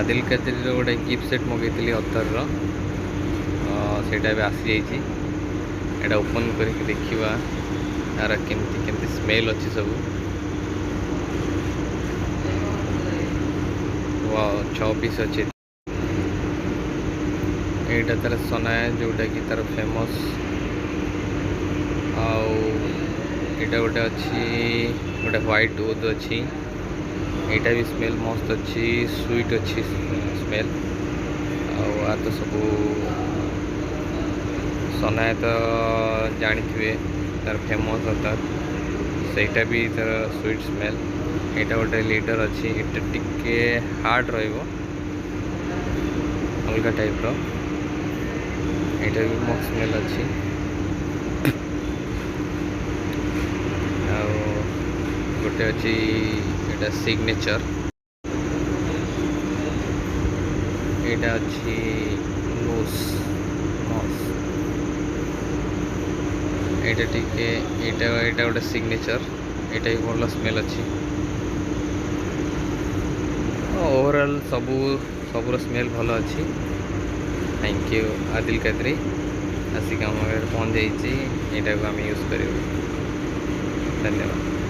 आदिल काजरी गोटे gift set मगैली Athar से आसी जाइए एटा ओपन करके देखा यार केमती केमती स्मेल अच्छी सब छः पीस अच्छे यहाँ तार सोना जोटा कि तार फेमस आटा गोटे अच्छी गोटे व्हाइट वुड अच्छी यहाँ भी स्मेल मस्त अच्छी स्वीट अच्छी स्मेल आ तो सब सोना तो जानी थे तार फेमस तार सेटा भी तार स्वीट स्मेल यहाँ गोटे लीडर अच्छी ये टिके हार्ड अलग टाइप यहाँ भी मस्त स्मेल अच्छी गोटे अच्छी यहाँ सिग्नेचर यहाँ अच्छी लूस यहाँ टिके यहाँ गोटे सिग्नेचर यहाँ भी भल स्मेल अच्छी ओवरऑल सबूर स्मेल भल अच्छी। थैंक यू आदिल कादरी आसिक आम पहुँच जाइए यहाँ को आम यूज कर धन्यवाद।